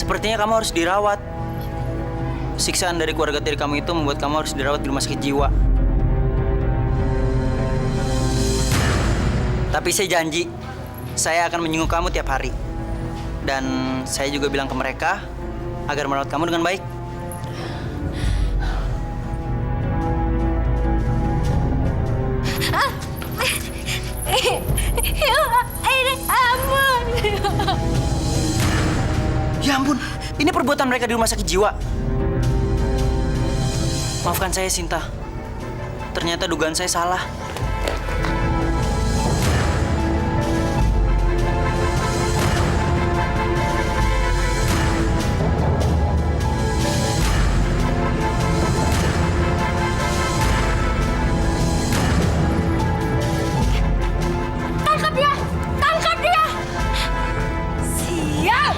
Sepertinya kamu harus dirawat. Siksaan dari keluarga tiri kamu itu membuat kamu harus dirawat di rumah sakit jiwa. Tapi saya janji, saya akan menyenguk kamu tiap hari. Dan saya juga bilang ke mereka agar merawat kamu dengan baik. Ya ampun, ini perbuatan mereka di rumah sakit jiwa. Maafkan saya, Sinta. Ternyata dugaan saya salah. Tangkap dia! Tangkap dia! Sial!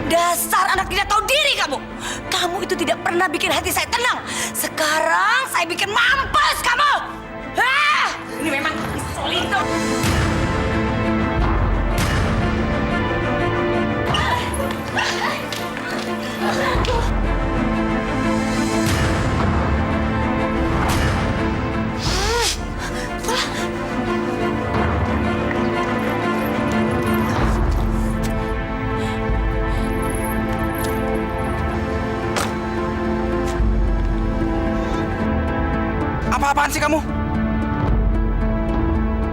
Dasar anak tidak tahu diri kamu. Kamu itu tidak pernah bikin hati saya tenang. Sekarang saya bikin mampus kamu. Hah! Ini memang Solito. Apa-apaan sih kamu?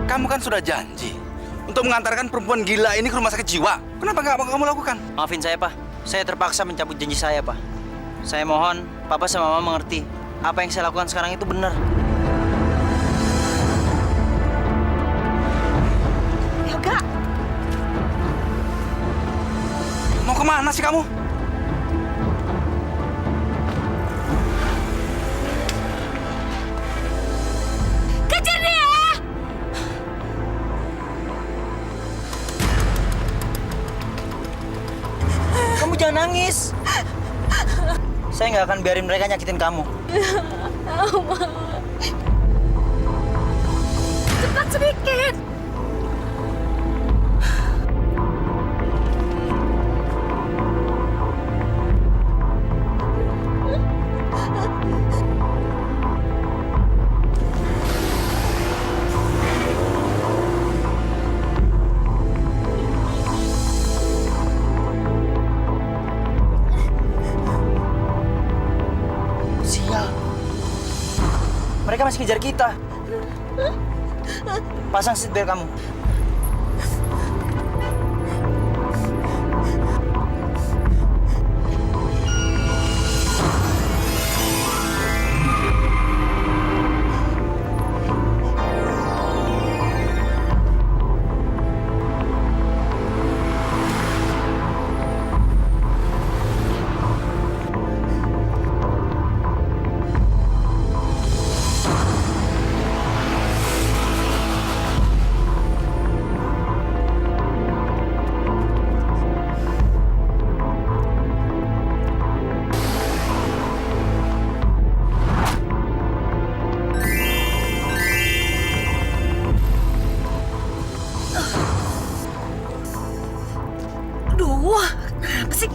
Kamu kan sudah janji untuk mengantarkan perempuan gila ini ke rumah sakit jiwa. Kenapa nggak mau kamu lakukan? Maafin saya, Pak. Saya terpaksa mencabut janji saya, Pak. Saya mohon Papa sama Mama mengerti. Apa yang saya lakukan sekarang itu benar. Yoga, Mau kemana sih kamu? kejar dia! Kamu jangan nangis. Saya nggak akan biarin mereka nyakitin kamu. Cepat sedikit. Sial. Mereka masih kejar kita. Pasang seatbelt kamu. Aduh, kenapa sih?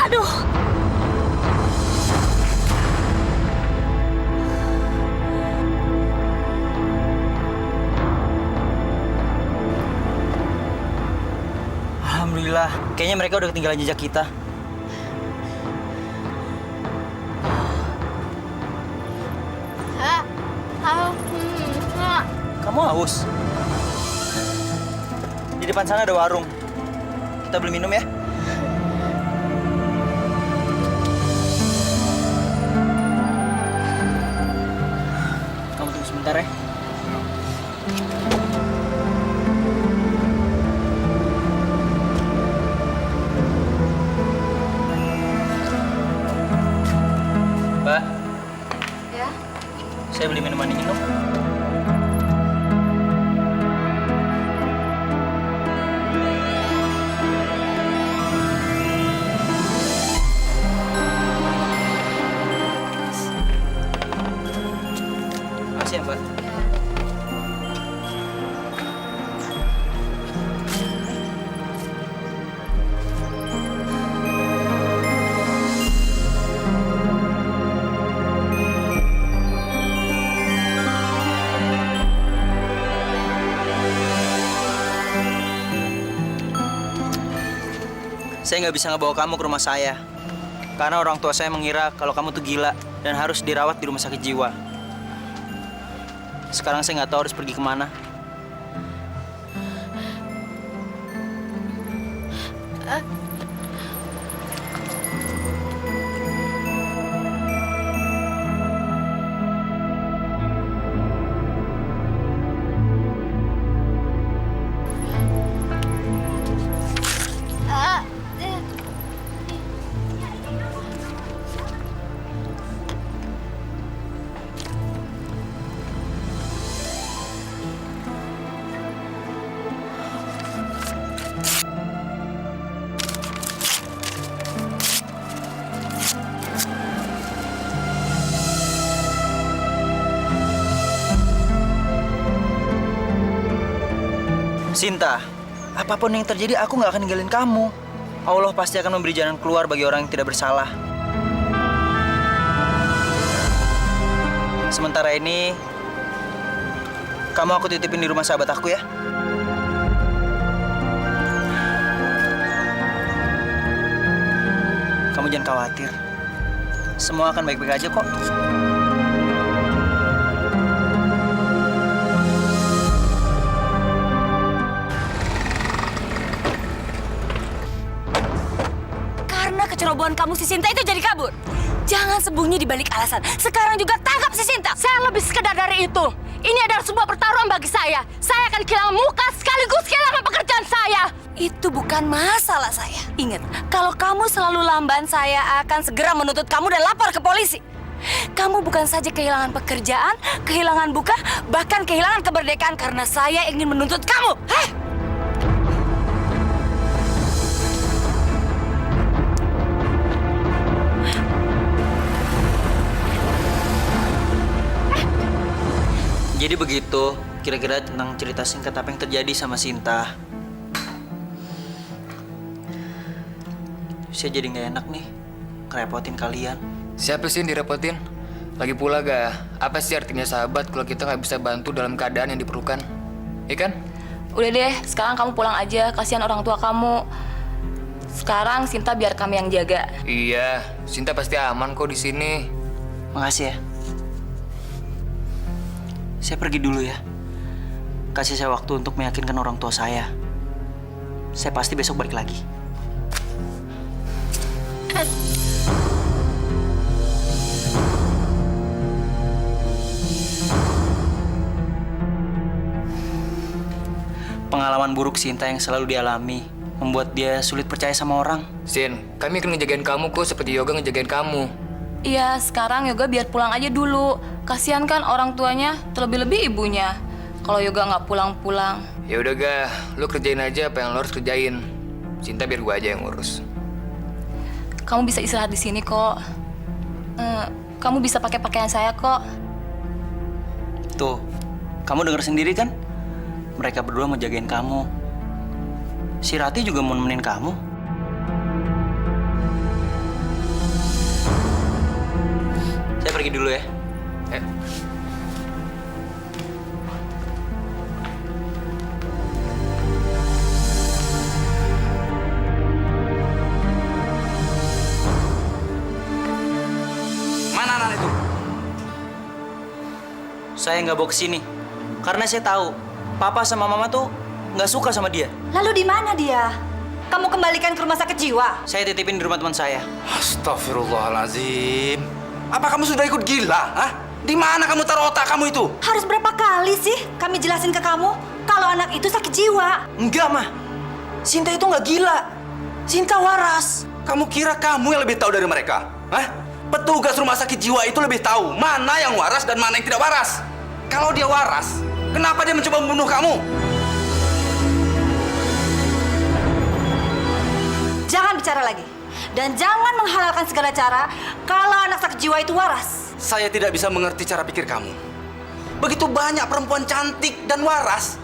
Aduh. Alhamdulillah, kayaknya mereka udah ketinggalan jejak kita. Kamu haus? Di depan sana ada warung. Kita beli minum ya. Kamu tunggu sebentar ya. Mbak, Ya? saya beli minuman dingin dong. Makasih ya, Mbak. Saya nggak bisa ngebawa kamu ke rumah saya. Karena orang tua saya mengira kalau kamu tuh gila dan harus dirawat di rumah sakit jiwa. Sekarang saya nggak tahu harus pergi kemana. Sinta, apapun yang terjadi aku nggak akan ninggalin kamu. Allah pasti akan memberi jalan keluar bagi orang yang tidak bersalah. Sementara ini, kamu aku titipin di rumah sahabat aku ya. Kamu jangan khawatir. Semua akan baik-baik aja kok. Kecerobohan kamu si Sinta itu jadi kabur. Jangan sembunyi di balik alasan. Sekarang juga tangkap si Sinta. Saya lebih sekedar dari itu. Ini adalah sebuah pertaruhan bagi saya. Saya akan kehilangan muka sekaligus kehilangan pekerjaan saya. Itu bukan masalah saya. Ingat, kalau kamu selalu lamban, saya akan segera menuntut kamu dan lapor ke polisi. Kamu bukan saja kehilangan pekerjaan, kehilangan buka, bahkan kehilangan kemerdekaan karena saya ingin menuntut kamu. Heh! Jadi begitu, kira-kira tentang cerita singkat apa yang terjadi sama Sinta. Saya jadi nggak enak nih, ngerepotin kalian. Siapa sih yang direpotin? Lagi pula apa sih artinya sahabat kalau kita nggak bisa bantu dalam keadaan yang diperlukan? Iya kan? Udah deh, sekarang kamu pulang aja. Kasihan orang tua kamu. Sekarang Sinta biar kami yang jaga. Iya, Sinta pasti aman kok di sini. Makasih ya. Saya pergi dulu ya. Kasih saya waktu untuk meyakinkan orang tua saya. Saya pasti besok balik lagi. Pengalaman buruk Sinta yang selalu dialami membuat dia sulit percaya sama orang. Sin, kami akan ngejagain kamu kok seperti Yoga ngejagain kamu. Iya, sekarang Yoga biar pulang aja dulu. Kasihan kan orang tuanya, terlebih-lebih ibunya. Kalau Yoga nggak pulang-pulang. Ya udah lu kerjain aja apa yang lo harus kerjain. Sinta biar gua aja yang ngurus. Kamu bisa istirahat di sini kok. Kamu bisa pakai pakaian saya kok. Tuh, kamu dengar sendiri kan? Mereka berdua mau jagain kamu. Si Rati juga mau nemenin kamu. Saya pergi dulu ya. Mana anak itu? Saya nggak bawa ke sini karena saya tahu Papa sama Mama tuh nggak suka sama dia. Lalu di mana dia? Kamu kembalikan ke rumah sakit jiwa? Saya titipin di rumah teman saya. Astagfirullahaladzim. Apa kamu sudah ikut gila? Hah? Di mana kamu taruh otak kamu itu? Harus berapa kali sih kami jelasin ke kamu kalau anak itu sakit jiwa? Enggak, Ma. Sinta itu nggak gila. Sinta waras. Kamu kira kamu yang lebih tahu dari mereka? Hah? Petugas rumah sakit jiwa itu lebih tahu mana yang waras dan mana yang tidak waras. Kalau dia waras, kenapa dia mencoba membunuh kamu? Jangan bicara lagi. Dan jangan menghalalkan segala cara kalau anak sakit jiwa itu waras. Saya tidak bisa mengerti cara pikir kamu. Begitu banyak perempuan cantik dan waras,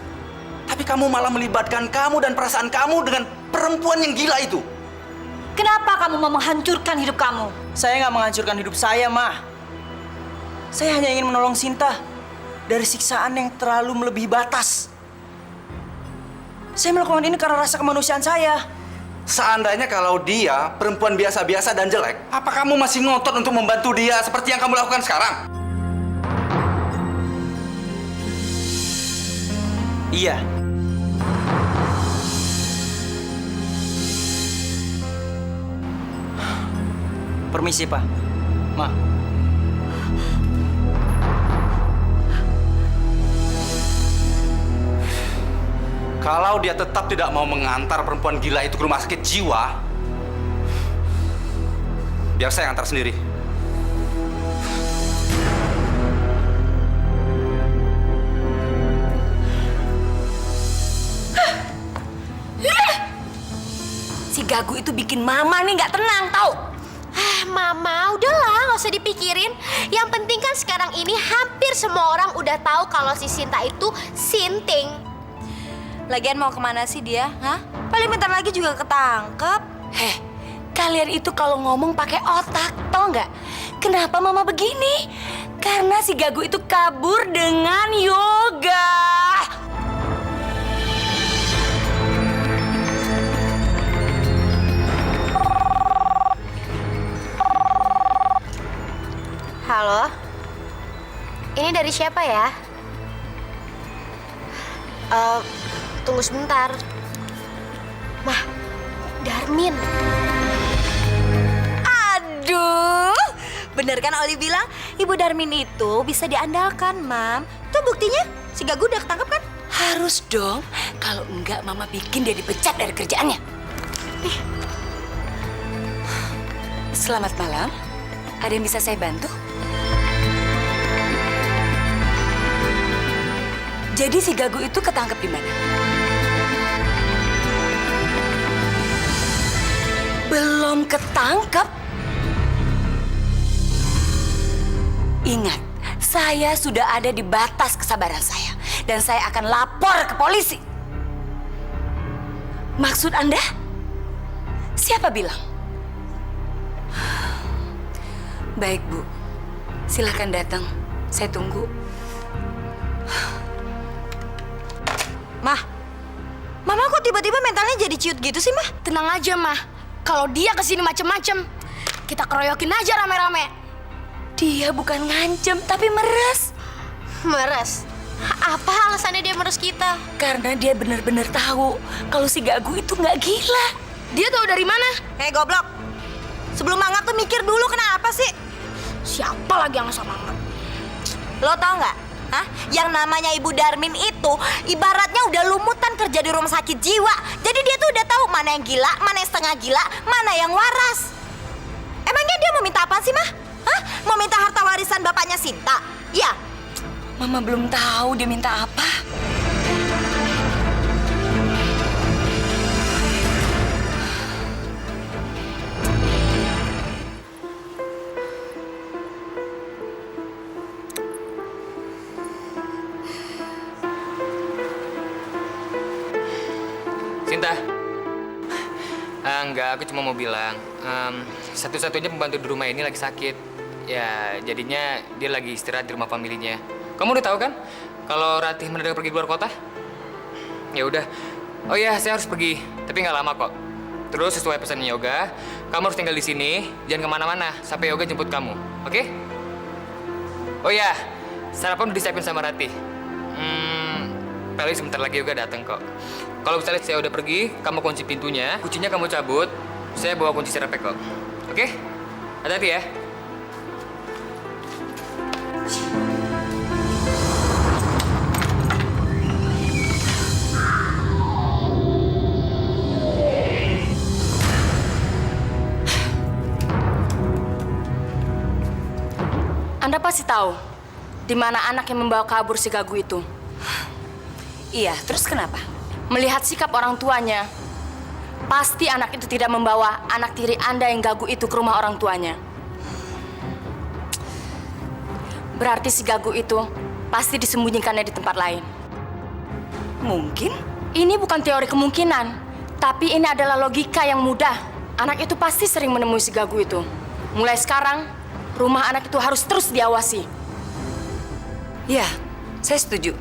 tapi kamu malah melibatkan kamu dan perasaan kamu dengan perempuan yang gila itu. Kenapa kamu mau menghancurkan hidup kamu? Saya nggak menghancurkan hidup saya, Ma. Saya hanya ingin menolong Sinta dari siksaan yang terlalu melebihi batas. Saya melakukan ini karena rasa kemanusiaan saya. Seandainya kalau dia perempuan biasa-biasa dan jelek, apa kamu masih ngotot untuk membantu dia seperti yang kamu lakukan sekarang? Iya. Permisi, Pak. Ma. Kalau dia tetap tidak mau mengantar perempuan gila itu ke rumah sakit jiwa, biar saya antar sendiri. Si Gagu itu bikin Mama nih nggak tenang, tau? Mama, udahlah, nggak usah dipikirin. Yang penting kan sekarang ini hampir semua orang udah tahu kalau si Sinta itu sinting. Lagian mau kemana sih dia? Hah? Paling bentar lagi juga ketangkep. Heh, kalian itu kalau ngomong pakai otak, tau nggak? Kenapa Mama begini? Karena si Gagu itu kabur dengan Yoga. Halo? Ini dari siapa ya? Tunggu sebentar. Mah, Darmin. Aduh, bener kan Oli bilang Ibu Darmin itu bisa diandalkan, Mam. Tuh buktinya si Gagu udah ketangkep kan? Harus dong, kalau enggak Mama bikin dia dipecat dari kerjaannya. Selamat malam, ada yang bisa saya bantu? Jadi si Gagu itu ketangkep di mana? Belum ketangkep? Ingat, saya sudah ada di batas kesabaran saya. Dan saya akan lapor ke polisi. Maksud Anda? Siapa bilang? Baik, Bu. Silahkan datang. Saya tunggu. Mah, Mama kok tiba-tiba mentalnya jadi ciut gitu sih, Mah? Tenang aja, Mah. Kalau dia kesini macem-macem, kita keroyokin aja rame-rame. Dia bukan ngancem, tapi meres. Meres? Apa alasannya dia meres kita? Karena dia benar-benar tahu kalau si Gagu itu nggak gila. Dia tahu dari mana? Hei goblok, sebelum mangap tuh mikir dulu kenapa sih? Siapa lagi yang sama Mama? Lo tau nggak? Hah? Yang namanya Ibu Darmin itu ibaratnya udah lumutan kerja di rumah sakit jiwa. Jadi dia tuh udah tahu mana yang gila, mana yang setengah gila, mana yang waras. Emangnya dia mau minta apa sih, Mah? Hah? Mau minta harta warisan bapaknya Sinta? Iya. Mama belum tahu dia minta apa. Sinta. Enggak, aku cuma mau bilang, satu-satunya pembantu di rumah ini lagi sakit. Ya, jadinya dia lagi istirahat di rumah familinya. Kamu udah tahu kan kalau Ratih mendadak pergi keluar kota? Ya udah. Oh iya, saya harus pergi, tapi nggak lama kok. Terus sesuai pesannya Yoga, kamu harus tinggal di sini, jangan kemana-mana sampai Yoga jemput kamu, oke? Oh iya, sarapan udah disiapin sama Ratih. Paling sebentar lagi Yoga datang kok. Kalau misalnya saya udah pergi, kamu kunci pintunya, kuncinya kamu cabut, saya bawa kunci serepek kok. Oke? Hati-hati ya. Anda pasti tahu di mana anak yang membawa kabur si Gagu itu. Iya, terus kenapa? Melihat sikap orang tuanya, pasti anak itu tidak membawa anak tiri Anda yang Gagu itu ke rumah orang tuanya. Berarti si Gagu itu pasti disembunyikannya di tempat lain. Mungkin. Ini bukan teori kemungkinan, tapi ini adalah logika yang mudah. Anak itu pasti sering menemui si Gagu itu. Mulai sekarang, rumah anak itu harus terus diawasi. Ya, saya setuju.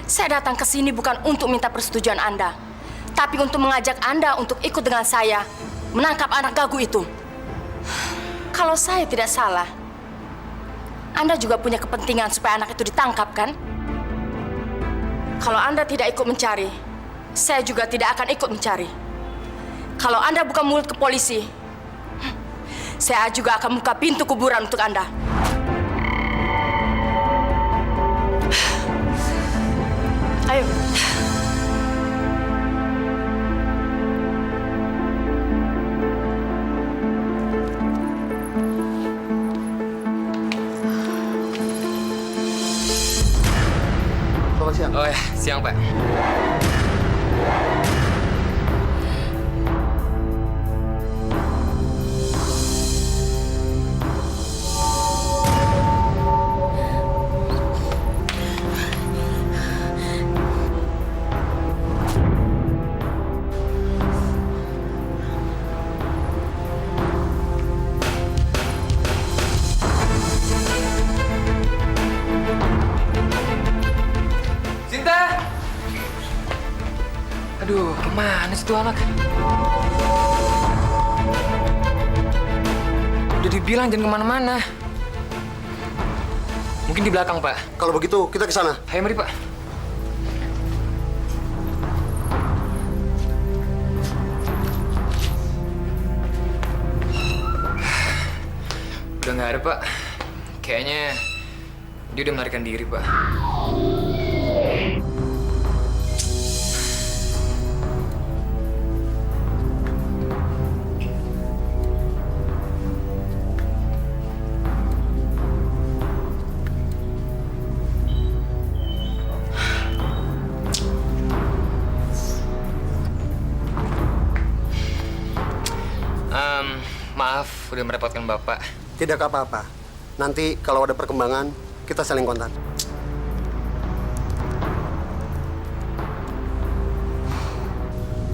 Saya datang ke sini bukan untuk minta persetujuan Anda, tapi untuk mengajak Anda untuk ikut dengan saya menangkap anak Gagu itu. Kalau saya tidak salah, Anda juga punya kepentingan supaya anak itu ditangkap, kan? Kalau Anda tidak ikut mencari, saya juga tidak akan ikut mencari. Kalau Anda buka mulut ke polisi, saya juga akan buka pintu kuburan untuk Anda. Ayo. Selamat siang. Oh ya, siang Pak. Aduh, kemana sih tuh anak? Udah dibilang jangan kemana-mana. Mungkin di belakang, Pak. Kalau begitu, kita ke sana. Ayo, mari, Pak. Udah nggak ada, Pak. Kayaknya dia udah melarikan diri, Pak. Maaf, udah merepotkan Bapak. Tidak apa-apa. Nanti kalau ada perkembangan, kita saling kontak.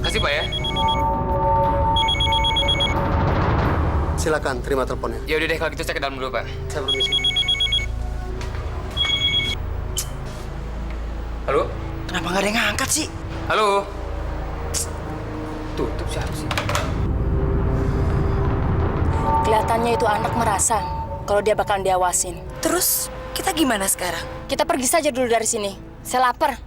Kasih, Pak ya. Silakan terima teleponnya. Ya udah deh kalau gitu saya ke dalam dulu, Pak. Saya permisi. Halo? Kenapa nggak ada yang ngangkat sih? Halo? Tutup siapa sih? Kelihatannya itu anak merasa kalau dia bakalan diawasin. Terus kita gimana sekarang? Kita pergi saja dulu dari sini. Saya lapar.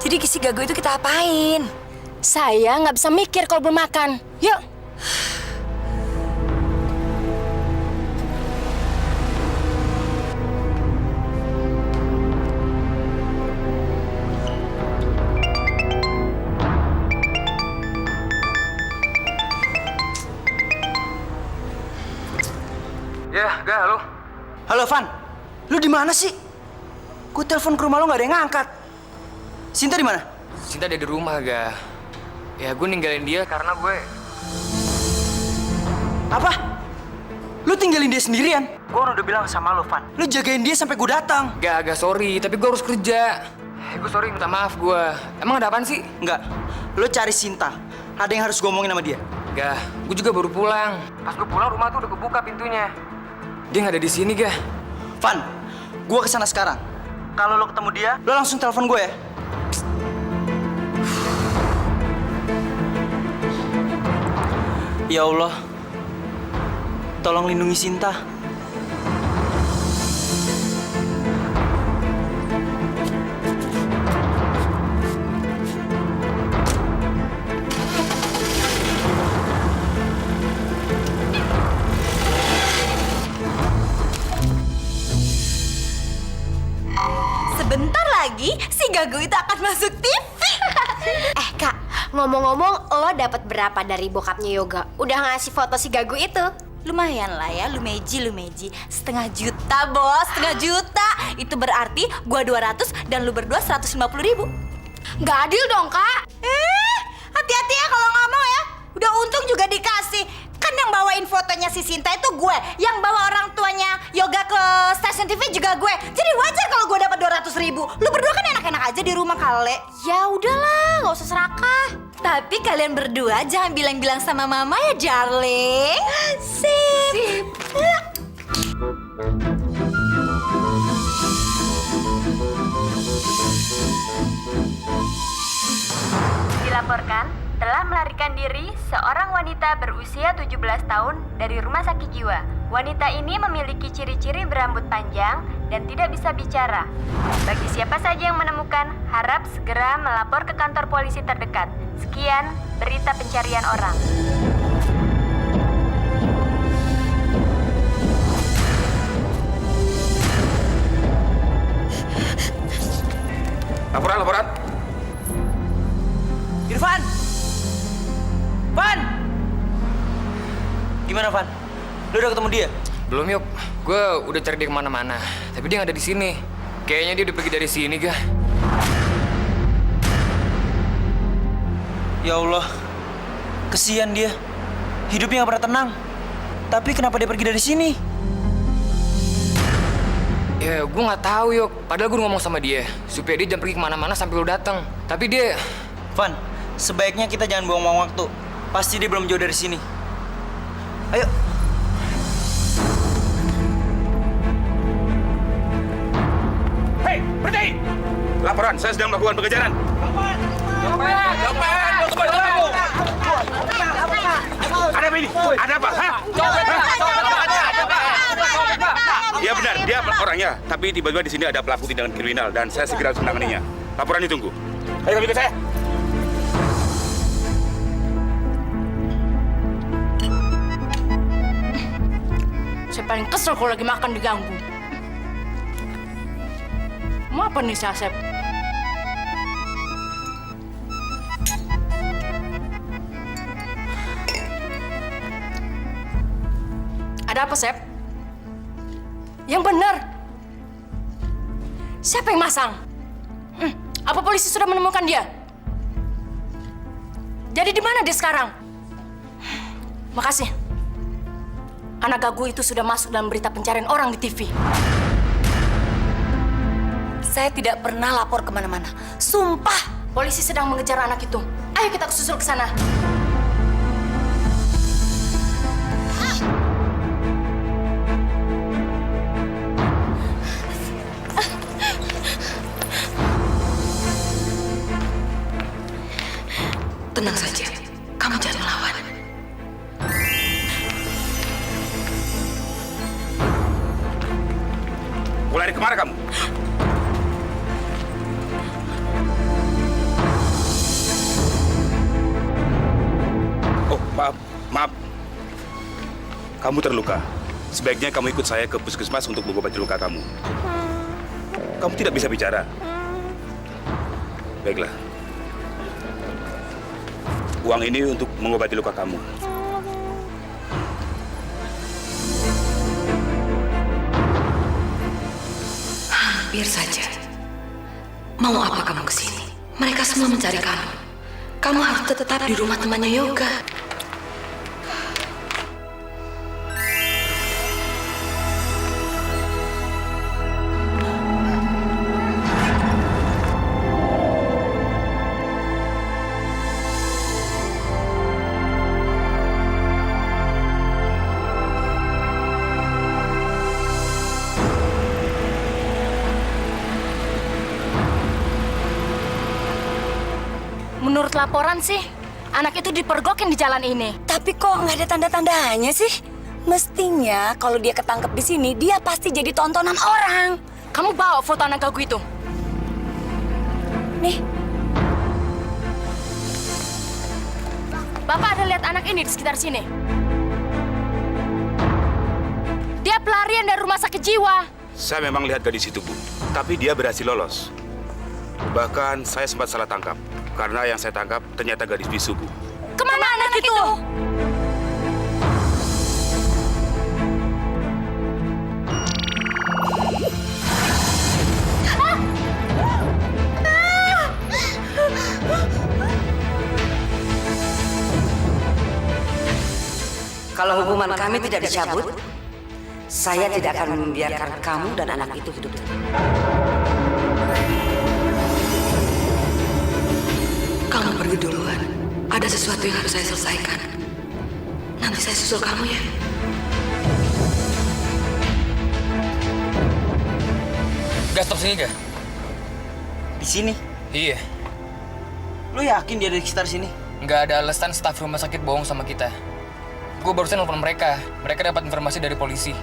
Jadi si Gago itu kita apain? Saya nggak bisa mikir kalau belum makan. Yuk. Ya, Ga, halo. Halo Van, lu di mana sih? Gue telepon ke rumah lo nggak ada yang ngangkat. Sinta di mana? Cinta ada di rumah, Ga. Ya, gue ninggalin dia karena gue... Apa? Lu tinggalin dia sendirian? Gue udah bilang sama lo Van, lu jagain dia sampai gue datang. Gak, sorry, tapi gue harus kerja. Gue sorry, minta maaf gue. Emang ada apaan sih? Enggak, lu cari Sinta. Ada yang harus gue omongin sama dia. Gak, gue juga baru pulang. Pas gue pulang, rumah tuh udah kebuka pintunya. Dia nggak ada di sini, Ga. Van, gue kesana sekarang. Kalau lo ketemu dia, lo langsung telepon gue ya. Ya Allah, tolong lindungi Sinta. Sebentar lagi si Gago itu akan masuk TV. Kak, ngomong-ngomong, lo dapat berapa dari bokapnya Yoga? Udah ngasih foto si Gago itu? Lumayan lah ya, lumeji. 1,5 juta, bos, 1,5 juta. Itu berarti gua 200 dan lu berdua 150.000. Nggak adil dong, Kak. Hati-hati ya kalau ngomong ya. Udah untung juga dikasih. Kan yang bawain fotonya si Sinta itu gue. Yang bawa orang tuanya Yoga ke stasiun TV juga gue. Jadi wajar kalau gue dapat 200.000. Lu berdua kan enak-enak aja di rumah, Kale. Ya udahlah, nggak usah serakah. Tapi kalian berdua jangan bilang-bilang sama mama ya, darling. Sip. Dilaporkan telah melarikan diri seorang wanita berusia 17 tahun dari rumah sakit jiwa. Wanita ini memiliki ciri-ciri berambut panjang dan tidak bisa bicara. Bagi siapa saja yang menemukan, harap segera melapor ke kantor polisi terdekat. Sekian berita pencarian orang. Laporan. Irfan! Van! Gimana Van? Lu udah ketemu dia? Belum, Yok. Gue udah cari dia kemana-mana. Tapi dia nggak ada di sini. Kayaknya dia udah pergi dari sini, Ga. Ya Allah, kesian dia. Hidupnya nggak pernah tenang. Tapi kenapa dia pergi dari sini? Ya, gue nggak tahu, Yok. Padahal gue ngomong sama dia supaya dia jangan pergi kemana-mana sampai lu datang. Tapi dia... Van, sebaiknya kita jangan buang-buang waktu. Pasti dia belum jauh dari sini. Ayo. Hei, berhenti! Laporan, saya sedang melakukan pengejaran. Ada apa ini? Ada apa? Hah? Ya benar, dia orangnya. Tapi tiba-tiba di sini ada pelaku tindakan kriminal dan saya segera harus menanganinya. Laporan ditunggu. Ayo ikut saya. Saya paling kesel kalau lagi makan diganggu. Mau apa nih si Asep? Ada apa, Sep? Yang benar. Siapa yang masang? Apa polisi sudah menemukan dia? Jadi di mana dia sekarang? Makasih. Anak Gago itu sudah masuk dalam berita pencarian orang di TV. Saya tidak pernah lapor kemana-mana. Sumpah. Polisi sedang mengejar anak itu. Ayo kita susul ke sana. Mau lari kemana kamu? Oh, maaf. Kamu terluka. Sebaiknya kamu ikut saya ke puskesmas untuk mengobati luka kamu. Kamu tidak bisa bicara. Baiklah. Uang ini untuk mengobati luka kamu. Hampir saja. Mau apa kamu kesini? Mereka semua mencari kamu. Kamu harus tetap di rumah temannya Yoga. Menurut laporan sih, anak itu dipergokin di jalan ini. Tapi kok nggak ada tanda-tandanya sih? Mestinya kalau dia ketangkep di sini, dia pasti jadi tontonan orang. Kamu bawa foto anak gagu itu. Nih, Bapak ada lihat anak ini di sekitar sini? Dia pelarian dari rumah sakit jiwa. Saya memang lihat gadis itu, Bu. Tapi dia berhasil lolos. Bahkan saya sempat salah tangkap. Karena yang saya tangkap ternyata gadis bisu, Bu. Kemana anak itu? kalau hukuman kami tidak dicabut, saya tidak akan membiarkan kamu dan anak itu hidup. Kamu pergi duluan. Ada sesuatu yang harus saya selesaikan. Nanti saya susul kamu ya. Gak stop sini gak? Di sini? Iya. Lu yakin dia ada di sekitar sini? Nggak ada alasan staf rumah sakit bohong sama kita. Gue barusan nelfon mereka. Mereka dapat informasi dari polisi.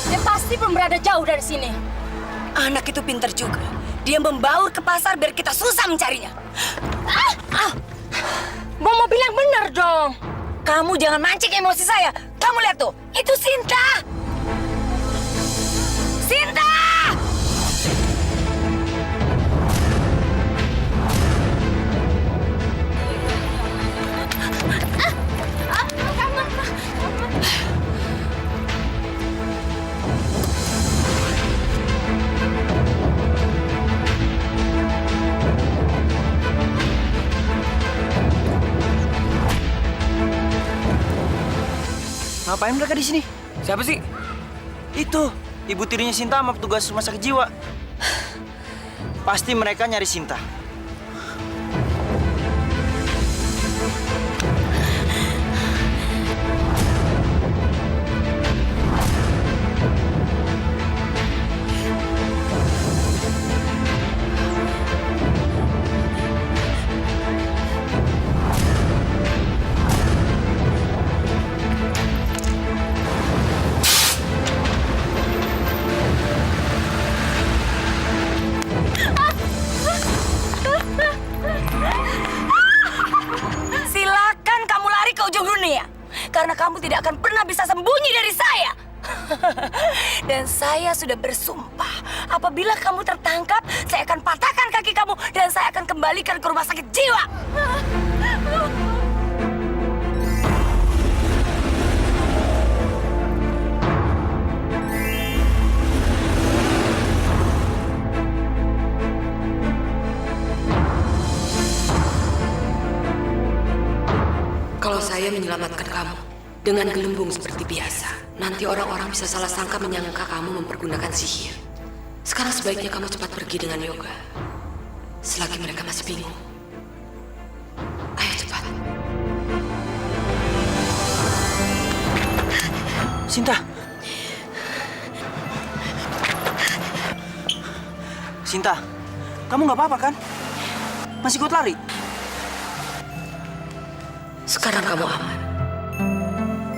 Dia pasti belum berada jauh dari sini. Anak itu pintar juga. Dia membaur ke pasar biar kita susah mencarinya. Bawa mobil yang benar dong. Kamu jangan mancing emosi saya. Kamu lihat tuh, itu Sinta. Sinta! Ngapain mereka di sini? Siapa sih? Itu, ibu tirinya Sinta sama petugas rumah sakit jiwa. Pasti mereka nyari Sinta. Karena kamu tidak akan pernah bisa sembunyi dari saya. Dan saya sudah bersumpah, apabila kamu tertangkap, saya akan patahkan kaki kamu dan saya akan kembalikan ke rumah sakit jiwa. Kalau saya menyelamatkan kamu dengan gelembung seperti biasa, nanti orang-orang bisa salah sangka menyangka kamu mempergunakan sihir. Sekarang sebaiknya kamu cepat pergi dengan Yoga. Selagi mereka masih bingung. Ayo cepat. Sinta. Sinta, kamu nggak apa-apa kan? Masih kuat lari? Sekarang kamu aman.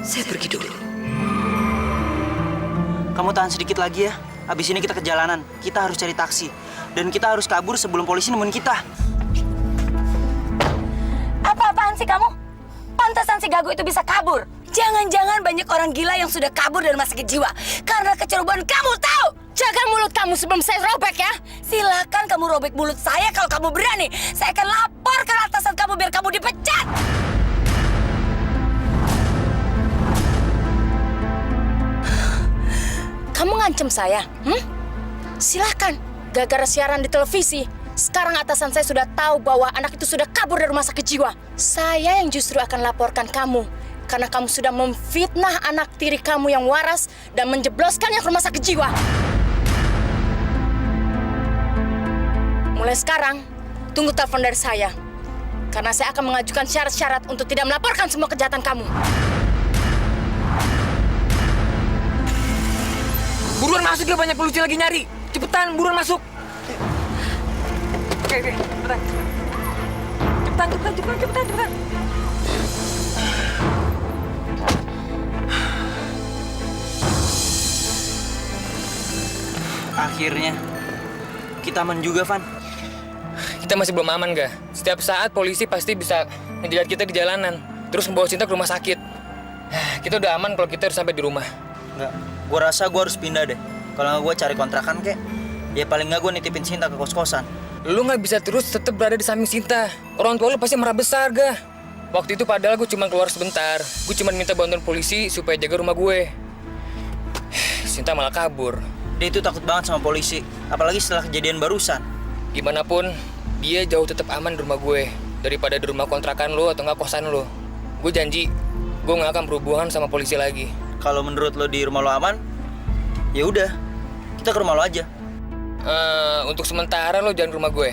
Saya pergi dulu. Kamu tahan sedikit lagi ya. Abis ini kita ke jalanan. Kita harus cari taksi. Dan kita harus kabur sebelum polisi nemuin kita. Apa-apaan sih kamu? Pantesan si Gago itu bisa kabur. Jangan-jangan banyak orang gila yang sudah kabur dari rumah sakit jiwa. Karena kecerobohan kamu, tahu? Jaga mulut kamu sebelum saya robek ya. Silakan kamu robek mulut saya kalau kamu berani. Saya akan lapor ke atasan kamu biar kamu dipecat. Kamu ngancem saya? Silahkan. Gara-gara siaran di televisi, sekarang atasan saya sudah tahu bahwa anak itu sudah kabur dari rumah sakit jiwa. Saya yang justru akan laporkan kamu. Karena kamu sudah memfitnah anak tiri kamu yang waras dan menjebloskannya ke rumah sakit jiwa. Mulai sekarang, tunggu telepon dari saya. Karena saya akan mengajukan syarat-syarat untuk tidak melaporkan semua kejahatan kamu. Buruan masuk ya, banyak polisi lagi nyari. Cepetan, buruan masuk. Oke, cepetan. Cepetan. Akhirnya, kita aman juga, Van. Kita masih belum aman, ga? Setiap saat polisi pasti bisa menjerat kita di jalanan. Terus membawa Sinta ke rumah sakit. Kita udah aman kalau kita harus sampai di rumah. Nggak, gue rasa gue harus pindah deh. Kalau nggak gue cari kontrakan kek. Ya paling nggak gue nitipin Sinta ke kos-kosan. Lu nggak bisa terus tetap berada di samping Sinta. Orang tua lu pasti marah besar, ga? Waktu itu padahal gue cuma keluar sebentar. Gue cuma minta bantuan polisi supaya jaga rumah gue. Sinta malah kabur. Dia itu takut banget sama polisi. Apalagi setelah kejadian barusan. Gimana pun, dia jauh tetap aman di rumah gue daripada di rumah kontrakan lu atau nggak kosan lu. Gue janji, gue nggak akan berhubungan sama polisi lagi. Kalau menurut lo di rumah lo aman, ya udah, kita ke rumah lo aja. Untuk sementara lo jangan ke rumah gue.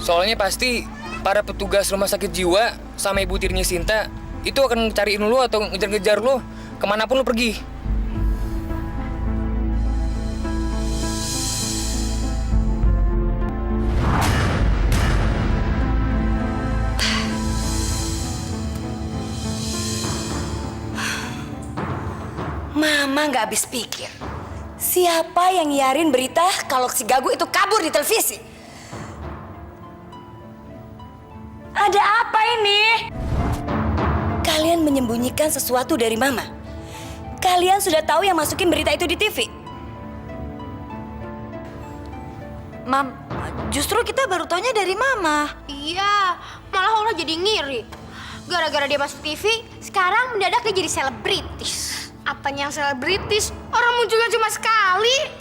Soalnya pasti para petugas rumah sakit jiwa sama ibu tirinya Sinta itu akan cariin lo atau ngejar-ngejar lo kemanapun lo pergi. Mama nggak habis pikir. Siapa yang nyiarin berita kalau si Gago itu kabur di televisi? Ada apa ini? Kalian menyembunyikan sesuatu dari Mama. Kalian sudah tahu yang masukin berita itu di TV. Mam, justru kita baru taunya dari Mama. Iya, malah orang jadi ngiri. Gara-gara dia masuk TV, sekarang mendadak dia jadi selebritis. Apanya yang selebritis? Orang munculnya cuma sekali.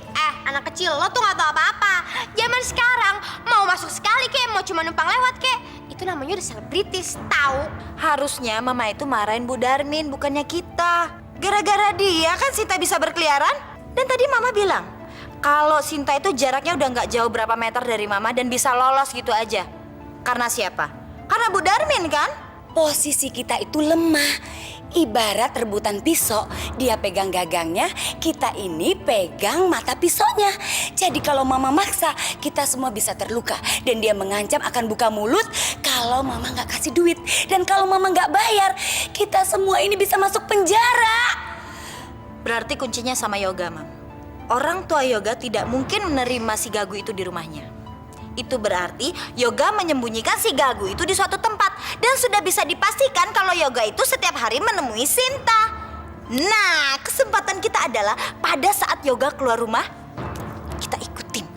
Anak kecil lo tuh gak tahu apa-apa. Zaman sekarang mau masuk sekali kek, mau cuma numpang lewat kek, itu namanya udah selebritis, tahu? Harusnya Mama itu marahin Bu Darmin, bukannya kita. Gara-gara dia kan Sinta bisa berkeliaran. Dan tadi Mama bilang, kalau Sinta itu jaraknya udah nggak jauh berapa meter dari Mama dan bisa lolos gitu aja. Karena siapa? Karena Bu Darmin kan? Posisi kita itu lemah. Ibarat rebutan pisau, dia pegang gagangnya, kita ini pegang mata pisaunya. Jadi kalau Mama maksa, kita semua bisa terluka. Dan dia mengancam akan buka mulut kalau Mama nggak kasih duit. Dan kalau Mama nggak bayar, kita semua ini bisa masuk penjara. Berarti kuncinya sama Yoga, Mam. Orang tua Yoga tidak mungkin menerima si Gago itu di rumahnya. Itu berarti Yoga menyembunyikan si Gago itu di suatu tempat. Dan sudah bisa dipastikan kalau Yoga itu setiap hari menemui Sinta. Nah, kesempatan kita adalah pada saat Yoga keluar rumah, kita ikutin.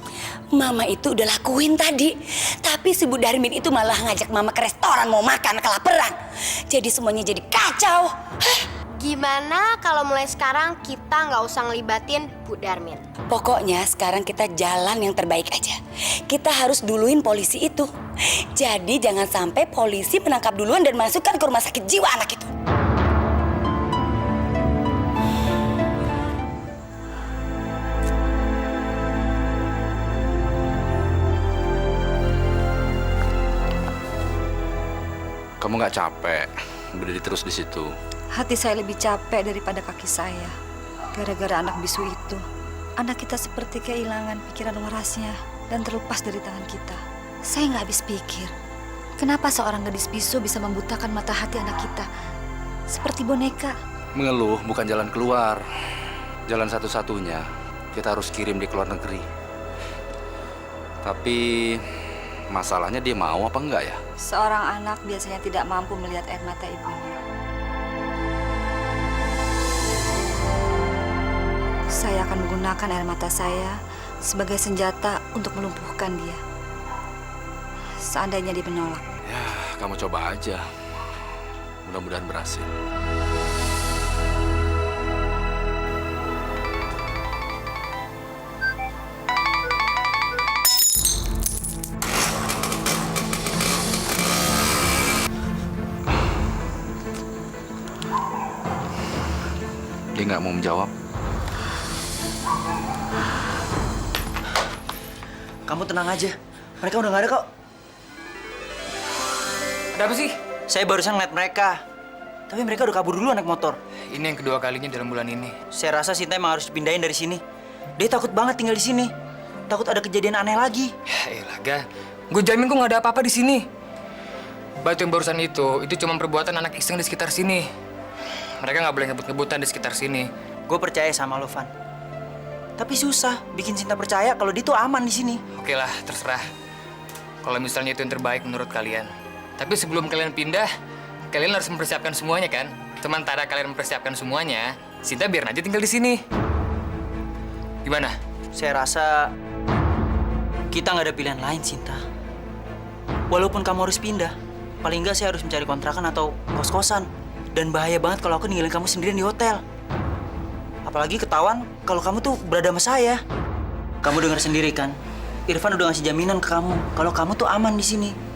Mama itu udah lakuin tadi. Tapi si Bu Darmin itu malah ngajak Mama ke restoran mau makan kelaparan. Jadi semuanya jadi kacau. Gimana kalau mulai sekarang kita nggak usah ngelibatin Bu Darmin? Pokoknya sekarang kita jalan yang terbaik aja. Kita harus duluin polisi itu. Jadi jangan sampai polisi menangkap duluan dan masukkan ke rumah sakit jiwa anak itu. Kamu nggak capek berdiri terus di situ? Hati saya lebih capek daripada kaki saya. Gara-gara anak bisu itu. Anak kita seperti kehilangan pikiran warasnya dan terlepas dari tangan kita. Saya nggak habis pikir. Kenapa seorang gadis bisu bisa membutakan mata hati anak kita? Seperti boneka. Mengeluh bukan jalan keluar. Jalan satu-satunya kita harus kirim di luar negeri. Tapi masalahnya dia mau apa enggak ya? Seorang anak biasanya tidak mampu melihat air mata ibunya. Saya akan menggunakan air mata saya sebagai senjata untuk melumpuhkan dia. Seandainya dia menolak. Ya, kamu coba aja. Mudah-mudahan berhasil. Dia nggak mau menjawab. Kamu tenang aja. Mereka udah nggak ada kok. Ada apa sih? Saya barusan ngeliat mereka. Tapi mereka udah kabur dulu naik motor. Ini yang kedua kalinya dalam bulan ini. Saya rasa Sinta emang harus dipindahin dari sini. Dia takut banget tinggal di sini. Takut ada kejadian aneh lagi. Ya elah, Ga. Gue jamin kok nggak ada apa-apa di sini. Batu yang barusan itu cuma perbuatan anak iseng di sekitar sini. Mereka nggak boleh ngebut-ngebutan di sekitar sini. Gue percaya sama lo, Van. Tapi susah bikin Sinta percaya kalau dia tuh aman di sini. Oke lah, terserah. Kalau misalnya itu yang terbaik menurut kalian. Tapi sebelum kalian pindah, kalian harus mempersiapkan semuanya kan? Sementara kalian mempersiapkan semuanya, Sinta biar aja tinggal di sini. Gimana? Saya rasa kita nggak ada pilihan lain, Sinta. Walaupun kamu harus pindah, paling nggak saya harus mencari kontrakan atau kos-kosan. Dan bahaya banget kalau aku ninggalin kamu sendirian di hotel. Apalagi ketahuan kalau kamu tuh berada sama saya. Kamu dengar sendiri kan? Irfan udah ngasih jaminan ke kamu kalau kamu tuh aman di sini.